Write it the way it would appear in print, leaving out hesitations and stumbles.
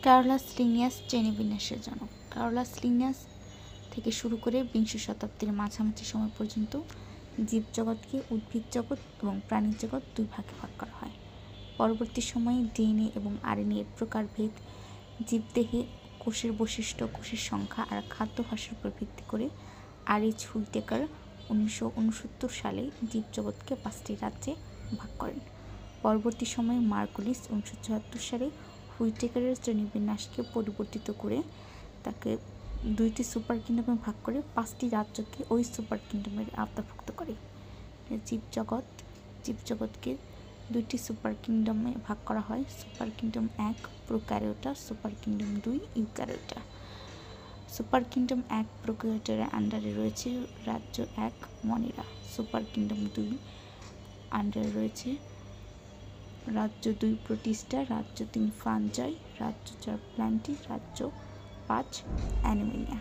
কার্লাস Linnaeus শ্রেণীবিন্যাসের জনক। কার্লাস Linnaeus থেকে শুরু করে বিংশ শতাব্দীর মাঝামাঝি সময় পর্যন্ত জীবজগৎকে উদ্ভিদ জগৎ এবং প্রাণী জগৎ দুই ভাগে ভাগ করা হয়। পরবর্তী সময়ে ডিএনএ এবং আরএনএ এর প্রকারভেদ, জীবদেহে কোষের বৈশিষ্ট্য, কোষের সংখ্যা আর খাদ্যাভ্যাসের উপর ভিত্তি করে আর.এইচ. হুইটেকার 1969 সালে জীবজগৎকে 5টি রাজ্যে ভাগ করেন। পরবর্তী সময়ে মার্কুলিস 1974 সালে হুইটেকারের শ্রেণীবিন্যাসকে পরিবর্তিত করে তাকে 2টি সুপার কিংডমে ভাগ করে 5টি রাজ্যকে ওই সুপার কিংডমের আওতাভুক্ত করে। জীবজগৎকে 2টি সুপার কিংডমে ভাগ করা হয়। Super kingdom 1 prokaryota, super kingdom 2 Eukaryota. Super kingdom 1 প্রোক্যারিওটার আন্ডারে রয়েছে রাজ্য 1 মনিরা। সুপার কিংডম 2 আন্ডারে রয়েছে রাজ্য 2 প্রোটিস্টা, রাজ্য 3 ফাঞ্জাই, রাজ্য 4 প্ল্যান্টি, রাজ্য 5 অ্যানিমেলিয়া।